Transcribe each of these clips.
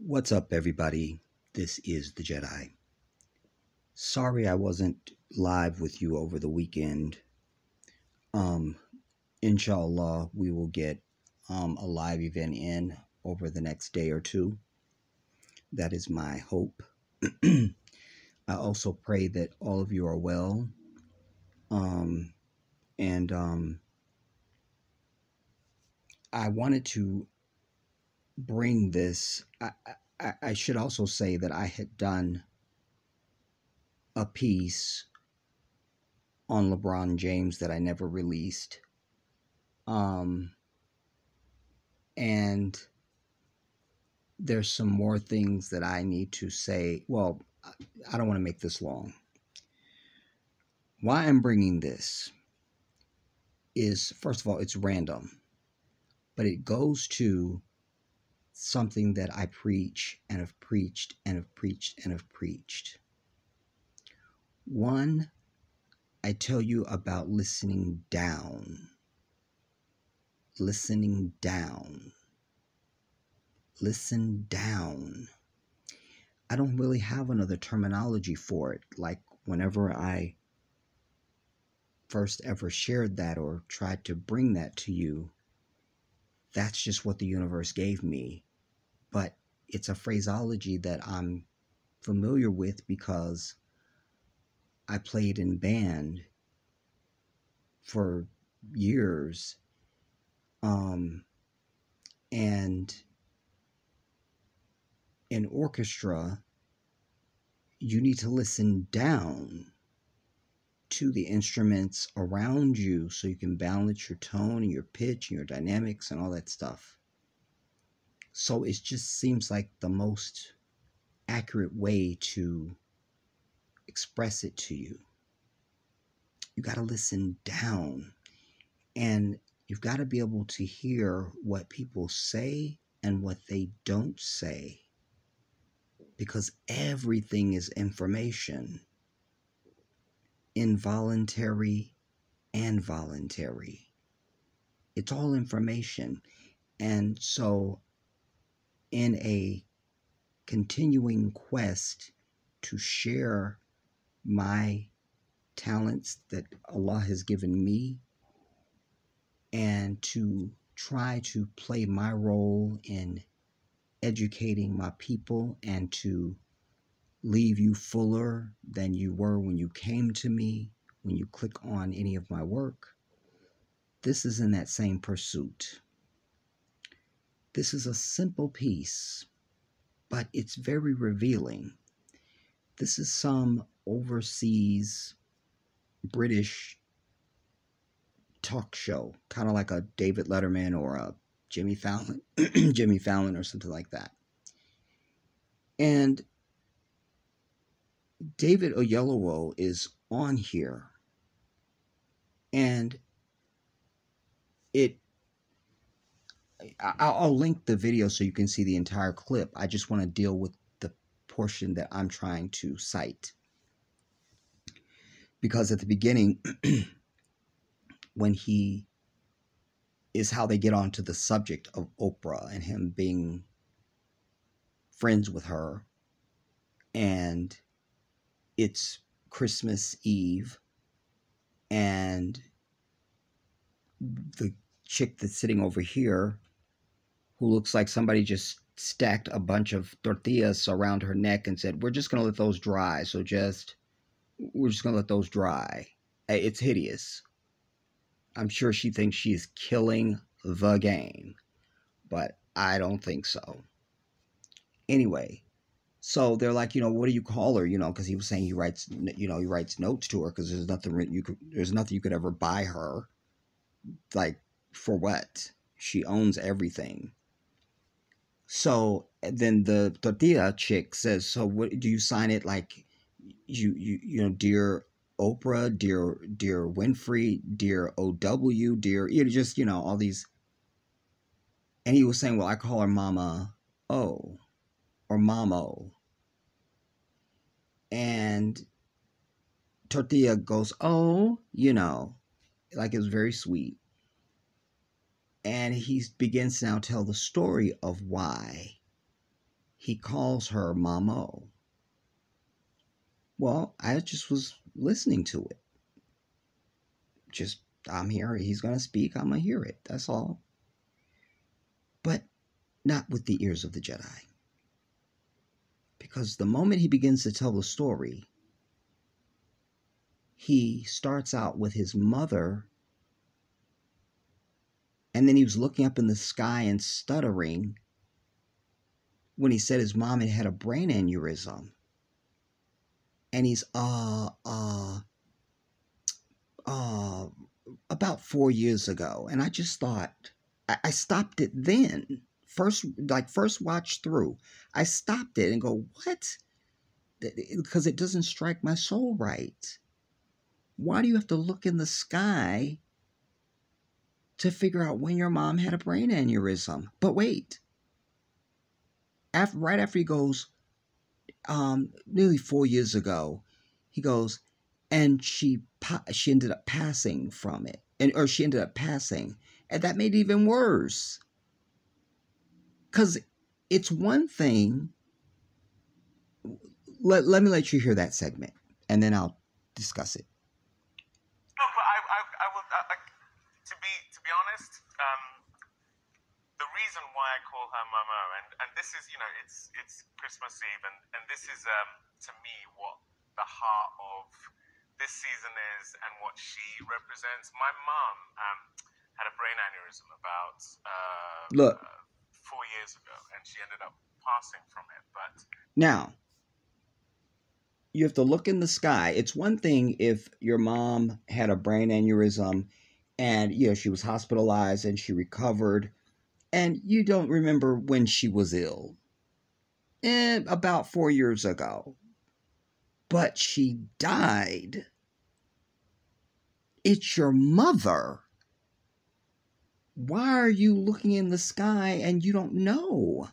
What's up, everybody? This is the Jedi. Sorry I wasn't live with you over the weekend. Um, Inshallah, we will get a live event in over the next day or two. That is my hope. I also pray that all of you are well. And I wanted to bring this. I should also say that I had done a piece on LeBron James that I never released. And there's some more things that I need to say. Well, I don't want to make this long. Why I'm bringing this is, first of all, it's random, but it goes to something that I preach and have preached and have preached and have preached. One, I tell you about listening down. Listening down. Listen down. I don't really have another terminology for it. Like whenever I first ever shared that or tried to bring that to you, that's just what the universe gave me. But it's a phraseology that I'm familiar with because I played in band for years. And in orchestra, you need to listen down to the instruments around you so you can balance your tone and your pitch and your dynamics and all that stuff. So it just seems like the most accurate way to express it to you. You got to listen down, and you've got to be able to hear what people say and what they don't say, because everything is information, involuntary and voluntary. It's all information. And so in a continuing quest to share my talents that Allah has given me and to try to play my role in educating my people and to leave you fuller than you were when you came to me, when you click on any of my work. This is in that same pursuit. This is a simple piece, but it's very revealing. This is some overseas British talk show, kind of like a David Letterman or a Jimmy Fallon, Jimmy Fallon or something like that. And David Oyelowo is on here, and I'll link the video so you can see the entire clip. I just want to deal with the portion that I'm trying to cite, because at the beginning, when he is how they get onto the subject of Oprah and him being friends with her, and it's Christmas Eve, and the chick that's sitting over here, who looks like somebody just stacked a bunch of tortillas around her neck and said, we're just going to let those dry. So we're just going to let those dry. It's hideous. I'm sure she thinks she's killing the game, but I don't think so. Anyway, so they're like, what do you call her? Because he was saying he writes notes to her because there's nothing you could ever buy her. Like, for what? She owns everything. So then the tortilla chick says, so what do you sign it like? Dear Oprah, dear Winfrey, dear OW, dear, just all these. And he was saying, well, I call her Mama O or Mamo. And tortilla goes, oh, like it was very sweet. And he begins to now tell the story of why he calls her Mamo. Well, I just was listening to it. Just, I'm here. He's going to speak. I'm going to hear it. That's all. But not with the ears of the Jedi. Because the moment he begins to tell the story, he starts out with his mother, and then he was looking up in the sky and stuttering when he said his mom had had a brain aneurysm. And he's, about 4 years ago. And I just thought, I stopped it then. First watch through. I stopped it and go, what? Because it doesn't strike my soul right. Why do you have to look in the sky to figure out when your mom had a brain aneurysm? But wait. Right after he goes, nearly 4 years ago, he goes, and she ended up passing from it. Or she ended up passing. And that made it even worse. Because it's one thing. Let me let you hear that segment, and then I'll discuss it. No, but I will. To be honest, the reason why I call her Mama, and this is, it's Christmas Eve, and this is to me what the heart of this season is and what she represents. My mom had a brain aneurysm about 4 years ago, and she ended up passing from it. But now, you have to look in the sky. It's one thing if your mom had a brain aneurysm and, she was hospitalized and she recovered and you don't remember when she was ill. About 4 years ago. But she died. It's your mother. Why are you looking in the sky and you don't know?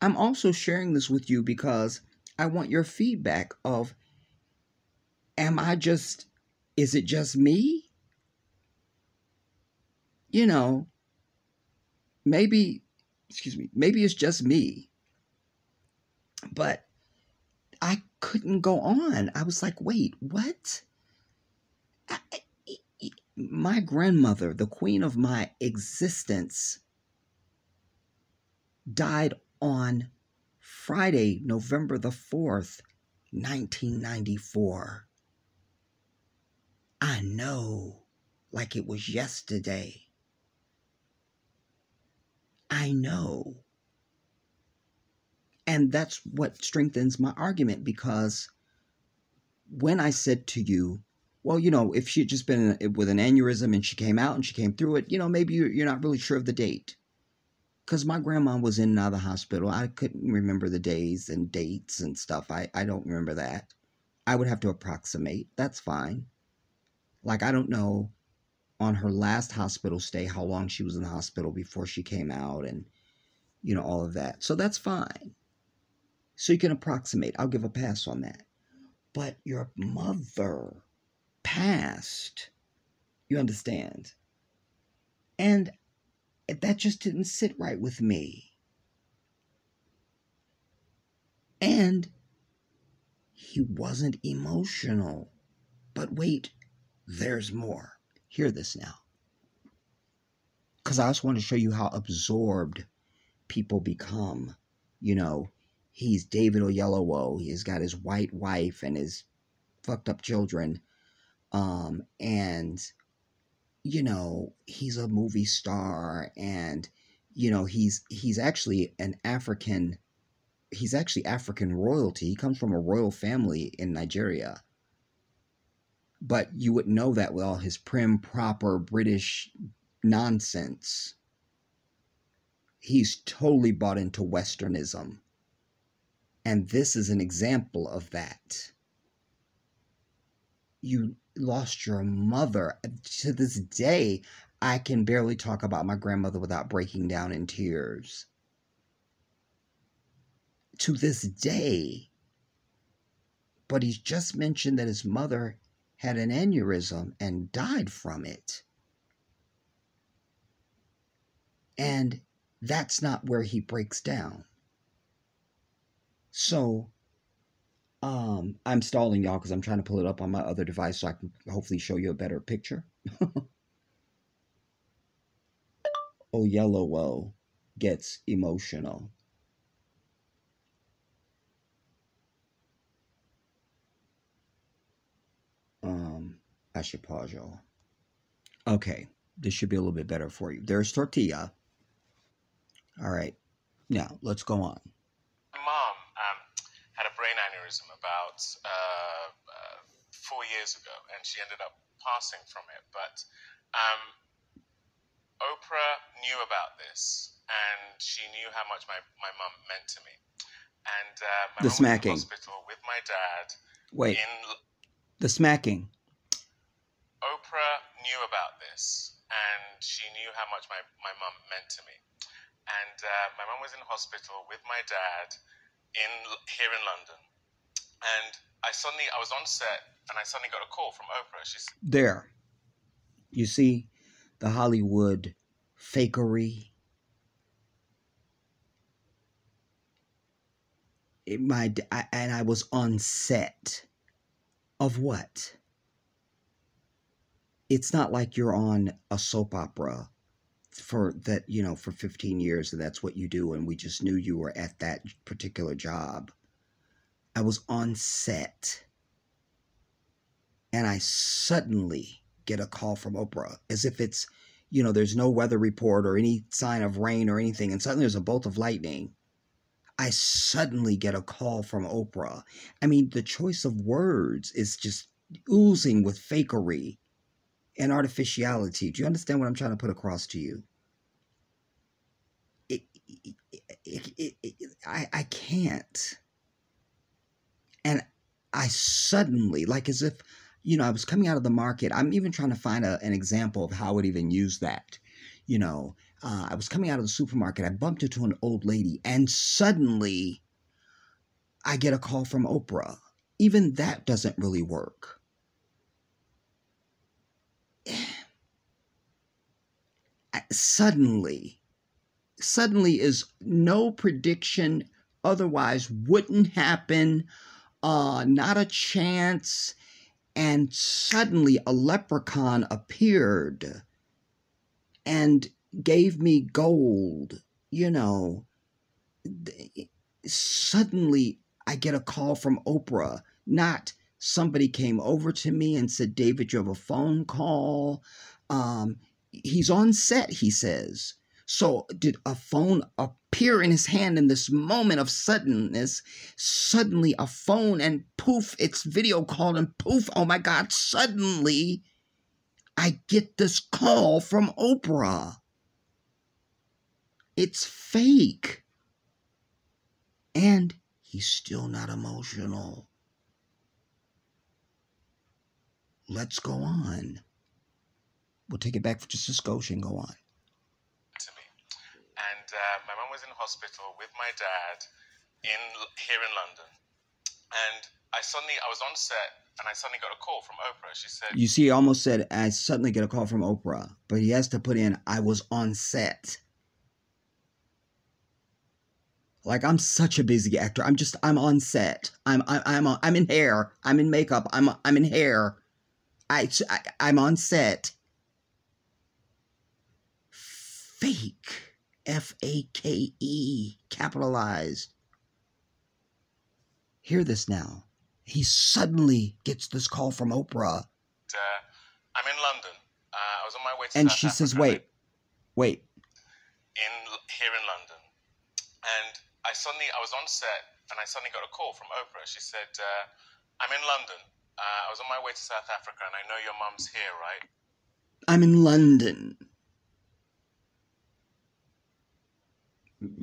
I'm also sharing this with you because I want your feedback of, is it just me? Maybe it's just me. But I couldn't go on. I was like, wait, what? My grandmother, the queen of my existence, died on Friday, November the 4th, 1994. I know, like it was yesterday. I know. And that's what strengthens my argument, because when I said to you, well, if she had just been with an aneurysm and she came out and she came through it, maybe you're not really sure of the date. Because my grandma was in and out of the hospital. I couldn't remember the days and dates and stuff. I don't remember that. I would have to approximate. That's fine. Like, I don't know on her last hospital stay how long she was in the hospital before she came out and, all of that. So that's fine. So you can approximate. I'll give a pass on that. But your mother passed. You understand? And that just didn't sit right with me. And he wasn't emotional. But wait, there's more. Hear this now. Because I just want to show you how absorbed people become. He's David Oyelowo. He's got his white wife and his fucked up children. And he's a movie star, and he's actually African royalty. He comes from a royal family in Nigeria. But you wouldn't know that with all his prim, proper British nonsense. He's totally bought into Westernism. And this is an example of that. You lost your mother. To this day, I can barely talk about my grandmother without breaking down in tears. To this day. But he's just mentioned that his mother had an aneurysm and died from it. And That's not where he breaks down. So, I'm stalling y'all because I'm trying to pull it up on my other device so I can hopefully show you a better picture. Oyelowo gets emotional. I should pause y'all. Okay, this should be a little bit better for you. There's tortilla. All right, now let's go on. My mom had a brain aneurysm about 4 years ago, and she ended up passing from it. But Oprah knew about this, and she knew how much my mom meant to me. And my mom was in the hospital with my dad. Wait. The smacking. Oprah knew about this, and she knew how much my mom meant to me. And my mom was in hospital with my dad here in London. And I was on set, and I suddenly got a call from Oprah. She's there. You see the Hollywood fakery. And I was on set of what? It's not like you're on a soap opera for 15 years and that's what you do and we just knew you were at that particular job. I was on set and I suddenly get a call from Oprah as if it's, there's no weather report or any sign of rain or anything, and suddenly there's a bolt of lightning. I suddenly get a call from Oprah. I mean, the choice of words is just oozing with fakery and artificiality. Do you understand what I'm trying to put across to you? I can't. And I suddenly, like as if, I was coming out of the market. I'm even trying to find an example of how I would even use that. I was coming out of the supermarket. I bumped into an old lady and suddenly I get a call from Oprah. Even that doesn't really work. Suddenly is no prediction, otherwise wouldn't happen, not a chance, and suddenly a leprechaun appeared and gave me gold, Suddenly I get a call from Oprah, not somebody came over to me and said, David, you have a phone call. He's on set, he says. So did a phone appear in his hand in this moment of suddenness? Suddenly a phone and poof, it's video call and poof, oh my God, suddenly I get this call from Oprah. It's fake. And he's still not emotional. Let's go on. We'll take it back for just a skosh and go on. To me. And my mom was in hospital with my dad here in London. And I was on set and I suddenly got a call from Oprah. She said... You see, he almost said, I suddenly get a call from Oprah. But he has to put in, I was on set. Like, I'm such a busy actor. I'm on set. I'm in hair. I'm in makeup. I'm in hair. I'm on set. Fake. F-A-K-E. Capitalized. Hear this now. He suddenly gets this call from Oprah. I'm in London. I was on my way to and South she Africa. Says, wait. Here in London. And I was on set and I suddenly got a call from Oprah. She said, I'm in London. I was on my way to South Africa and I know your mum's here, right? I'm in London.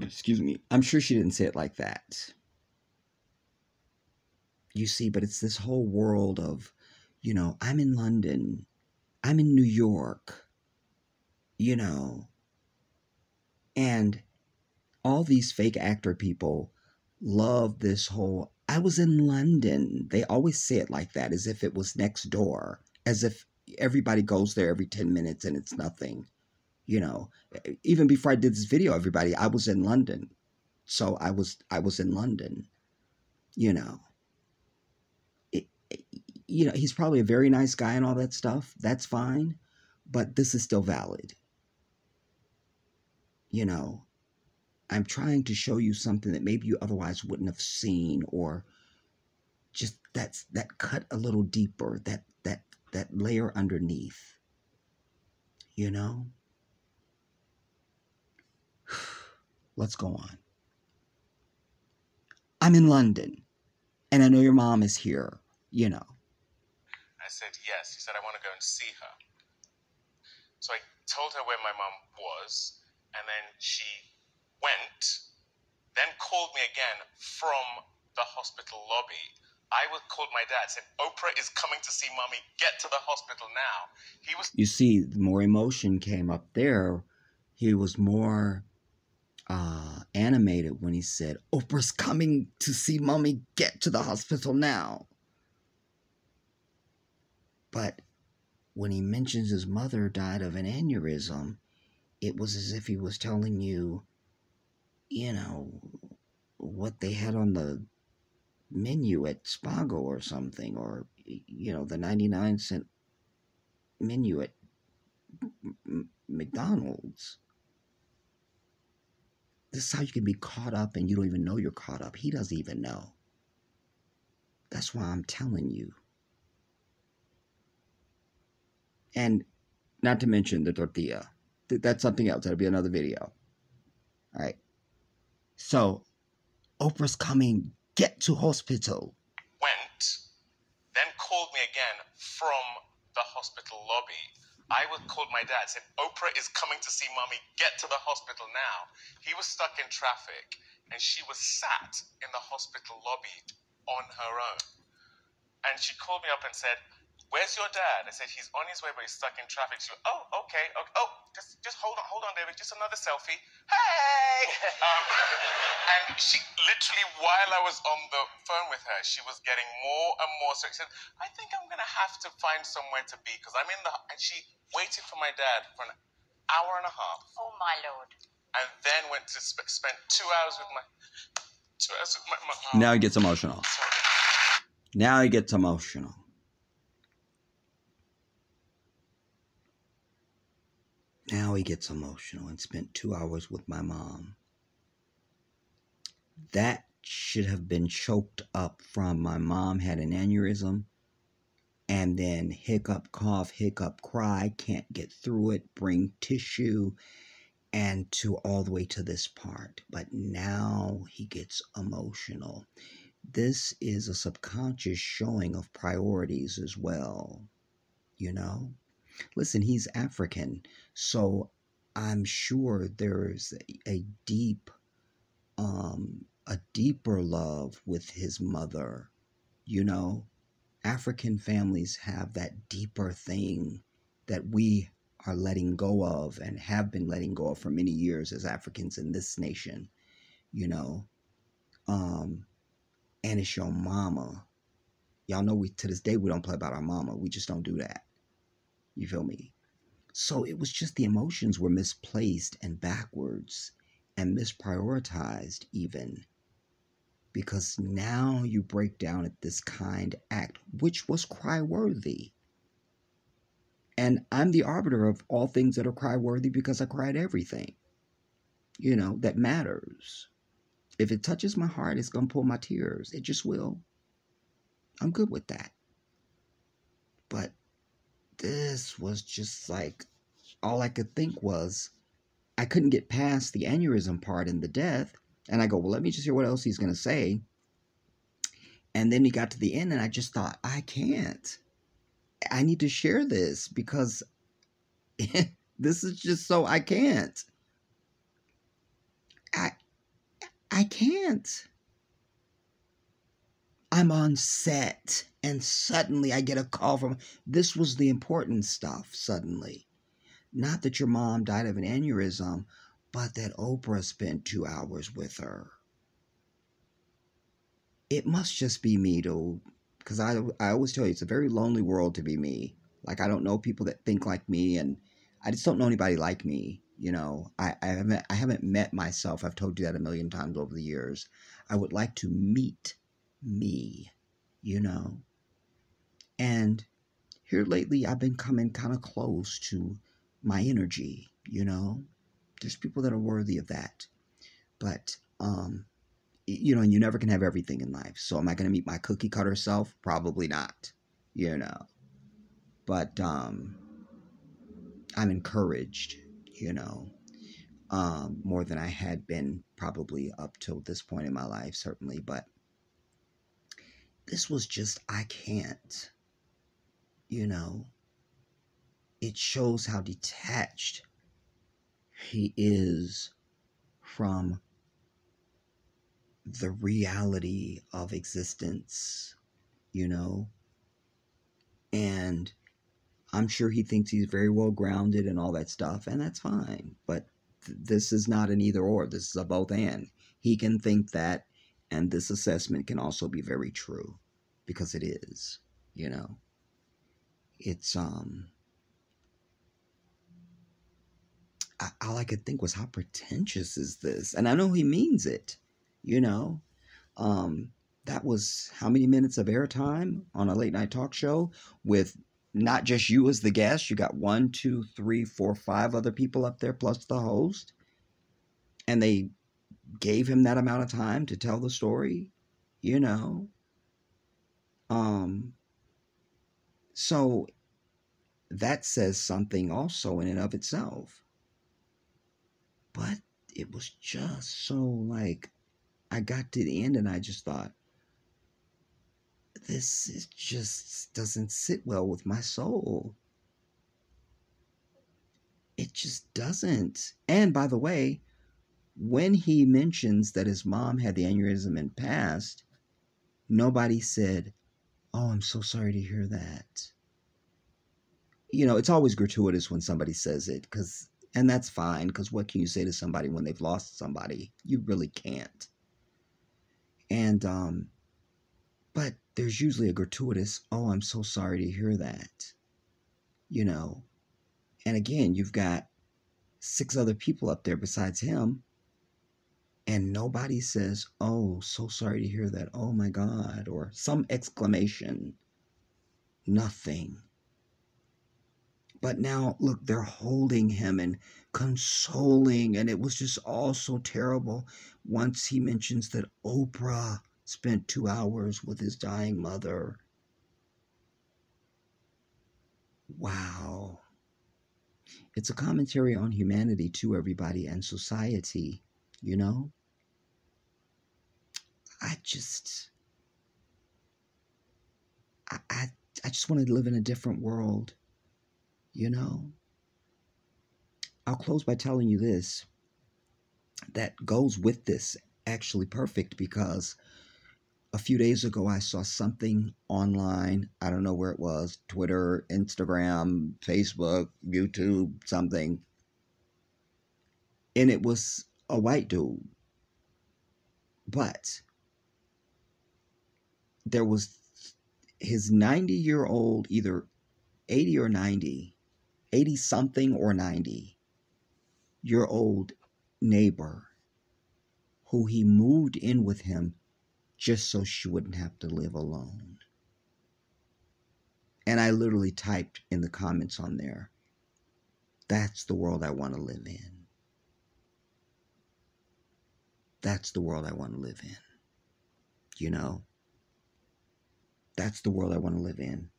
Excuse me. I'm sure she didn't say it like that. You see, but it's this whole world of, I'm in London. I'm in New York. And all these fake actor people love this whole, I was in London. They always say it like that, as if it was next door, as if everybody goes there every 10 minutes and it's nothing. You know, even before I did this video, everybody, I was in London. So I was in London, you know. You know, he's probably a very nice guy and all that stuff. That's fine. But this is still valid. You know, I'm trying to show you something that maybe you otherwise wouldn't have seen, or just that cut a little deeper, that layer underneath. You know? Let's go on. I'm in London, and I know your mom is here, you know. I said, yes. He said, I want to go and see her. So I told her where my mom was, and then she went, then called me again from the hospital lobby. I called my dad, said, Oprah is coming to see mommy. Get to the hospital now. He was... You see, the more emotion came up there. He was more animated when he said, Oprah's coming to see mommy. Get to the hospital now. But when he mentions his mother died of an aneurysm, it was as if he was telling you, you know, what they had on the menu at Spago or something, or, you know, the 99-cent menu at McDonald's. This is how you can be caught up and you don't even know you're caught up. He doesn't even know. That's why I'm telling you. And not to mention the tortilla. That's something else. That'll be another video. All right. So, Oprah's coming. Get to hospital. Went, then called me again from the hospital lobby. I called my dad, said, Oprah is coming to see mommy. Get to the hospital now. He was stuck in traffic, and she was sat in the hospital lobby on her own. And she called me up and said, where's your dad? I said, he's on his way, but he's stuck in traffic. She went, oh, okay. Oh, just hold on, David. Just another selfie. Hey! And she literally, while I was on the phone with her, she was getting more and more. So she said, I think I'm going to have to find somewhere to be, because I'm in the... And she waited for my dad for an hour and a half. Oh, my Lord. And then went to spend 2 hours with my... 2 hours with my mom. Now he gets emotional. Now he gets emotional. Now he gets emotional and spent 2 hours with my mom. That should have been choked up from my mom had an aneurysm, and then hiccup, cough, hiccup, cry, can't get through it, bring tissue, and to all the way to this part. But now he gets emotional. This is a subconscious showing of priorities as well, you know? Listen, he's African, so I'm sure there's a deeper love with his mother. You know, African families have that deeper thing that we are letting go of and have been letting go of for many years as Africans in this nation, you know. And it's your mama. Y'all know to this day we don't play about our mama. We just don't do that. You feel me? So it was just the emotions were misplaced and backwards and misprioritized even. Because now you break down at this kind act, which was cry-worthy. And I'm the arbiter of all things that are cry-worthy because I cried everything, you know, that matters. If it touches my heart, it's going to pull my tears. It just will. I'm good with that. But this was just like, all I could think was, I couldn't get past the aneurysm part and the death. And I go, well, let me just hear what else he's going to say. And then he got to the end and I just thought, I can't. I need to share this because this is just so I can't. I can't. I'm on set and suddenly I get a call from, this was the important stuff suddenly. Not that your mom died of an aneurysm, but that Oprah spent 2 hours with her. It must just be me, though, because I always tell you, it's a very lonely world to be me. Like, I don't know people that think like me, and I just don't know anybody like me. You know, I haven't met myself. I've told you that a million times over the years. I would like to meet me, you know. And here lately, I've been coming kind of close to my energy, you know. There's people that are worthy of that. But, you know, and you never can have everything in life. So am I going to meet my cookie cutter self? Probably not, you know. But I'm encouraged, you know, more than I had been probably up till this point in my life, certainly. But this was just, I can't, you know. It shows how detached he is from the reality of existence, you know. And I'm sure he thinks he's very well grounded and all that stuff, and that's fine. But this is not an either or. This is a both and. He can think that, and this assessment can also be very true, because it is. You know, it's all I could think was, how pretentious is this? And I know he means it. You know, that was how many minutes of airtime on a late night talk show with not just you as the guest. You got 1, 2, 3, 4, 5 other people up there plus the host, and they gave him that amount of time to tell the story. You know, um, so that says something also in and of itself. But it was just so like, I got to the end and I just thought, this is just doesn't sit well with my soul. It just doesn't. And by the way, when he mentions that his mom had the aneurysm and passed, nobody said, "Oh, I'm so sorry to hear that." You know, it's always gratuitous when somebody says it, and that's fine, because what can you say to somebody when they've lost somebody? You really can't. And but there's usually a gratuitous, "Oh, I'm so sorry to hear that." You know, and again, you've got 6 other people up there besides him, and nobody says, "Oh, so sorry to hear that. Oh my God," or some exclamation. Nothing. But now, look, they're holding him and consoling, and it was just all so terrible. Once he mentions that Oprah spent 2 hours with his dying mother. Wow. It's a commentary on humanity, too, everybody, and society, you know? I just, I just wanted to live in a different world, you know? I'll close by telling you this, that goes with this, actually perfect, because a few days ago I saw something online. I don't know where it was, Twitter, Instagram, Facebook, YouTube, something. And it was a white dude. But there was his 90-year-old, either 80 or 90, 80 something or 90-year-old neighbor who he moved in with him just so she wouldn't have to live alone. And I literally typed in the comments on there, "That's the world I want to live in. That's the world I want to live in." You know, that's the world I want to live in,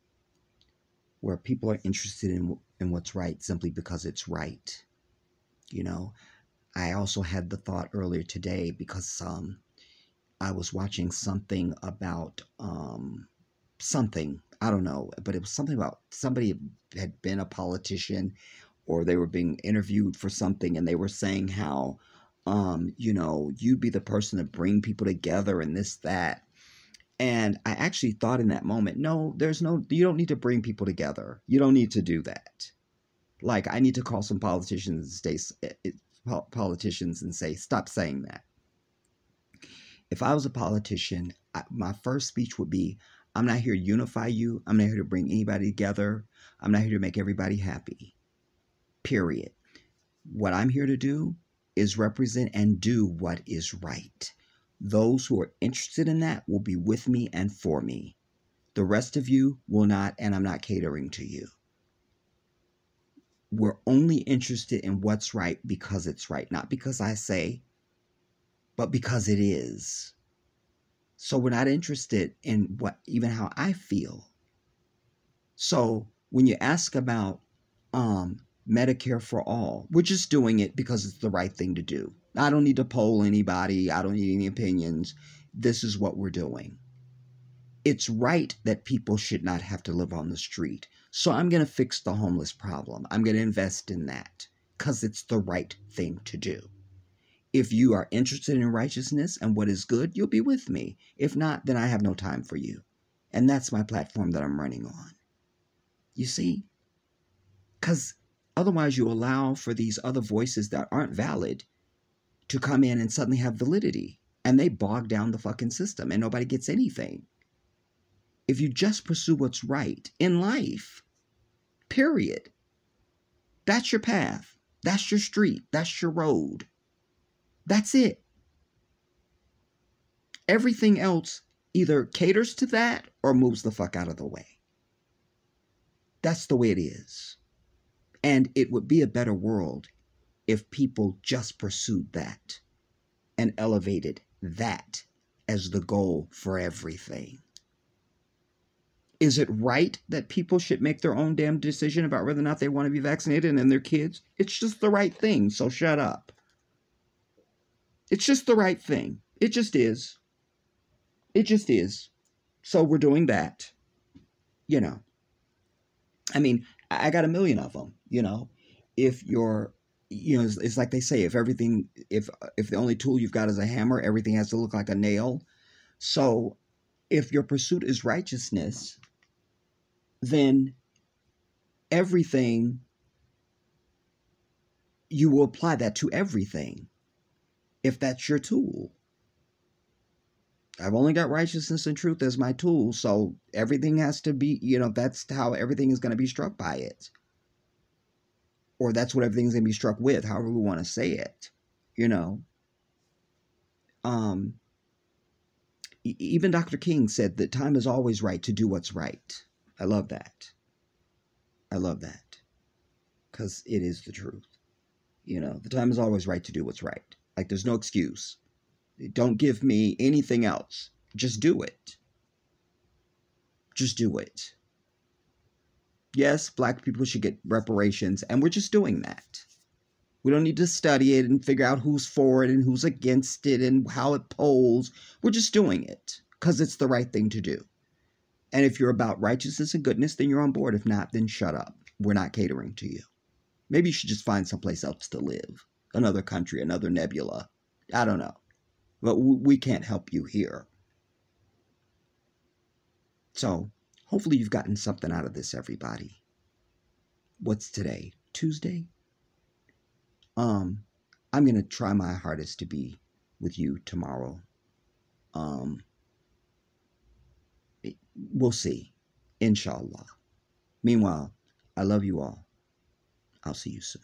where people are interested in what's right simply because it's right. You know, I also had the thought earlier today, because I was watching something about something, I don't know, but it was something about somebody had been a politician, or they were being interviewed for something, and they were saying how, you know, you'd be the person to bring people together and this, that. And I actually thought in that moment, no, you don't need to bring people together. You don't need to do that. Like, I need to call some politicians and say, stop saying that. If I was a politician, my first speech would be, I'm not here to unify you. I'm not here to bring anybody together. I'm not here to make everybody happy. period. What I'm here to do is represent and do what is right. Those who are interested in that will be with me and for me. The rest of you will not, and I'm not catering to you. We're only interested in what's right because it's right, not because I say, but because it is. So we're not interested in what, even how I feel. So when you ask about Medicare for all, we're just doing it because it's the right thing to do. I don't need to poll anybody. I don't need any opinions. This is what we're doing. It's right that people should not have to live on the street. So I'm going to fix the homeless problem. I'm going to invest in that because it's the right thing to do. If you are interested in righteousness and what is good, you'll be with me. If not, then I have no time for you. And that's my platform that I'm running on. You see? Because otherwise you allow for these other voices that aren't valid to come in and suddenly have validity. And they bog down the fucking system and nobody gets anything. If you just pursue what's right in life, period, that's your path. That's your street. That's your road. That's it. Everything else either caters to that or moves the fuck out of the way. That's the way it is. And it would be a better world if people just pursued that and elevated that as the goal for everything. Is it right that people should make their own damn decision about whether or not they want to be vaccinated and their kids? It's just the right thing, so shut up. It's just the right thing. It just is. It just is. So we're doing that. You know. I mean, I got a million of them, you know. If you're, you know, it's like they say, if the only tool you've got is a hammer, everything has to look like a nail. So if your pursuit is righteousness, then everything, you will apply that to everything if that's your tool. I've only got righteousness and truth as my tool, so everything has to be, you know, that's how everything is going to be struck by it. Or that's what everything's going to be struck with, however we want to say it, you know. Even Dr. King said that time is always right to do what's right. I love that. I love that. Because it is the truth. You know, the time is always right to do what's right. Like, there's no excuse. Don't give me anything else. Just do it. Just do it. Yes, black people should get reparations, and we're just doing that. We don't need to study it and figure out who's for it and who's against it and how it polls. We're just doing it because it's the right thing to do. And if you're about righteousness and goodness, then you're on board. If not, then shut up. We're not catering to you. Maybe you should just find someplace else to live. Another country, another nebula. I don't know. But we can't help you here. So, hopefully you've gotten something out of this, everybody. What's today? Tuesday? I'm going to try my hardest to be with you tomorrow. We'll see. Inshallah. Meanwhile, I love you all. I'll see you soon.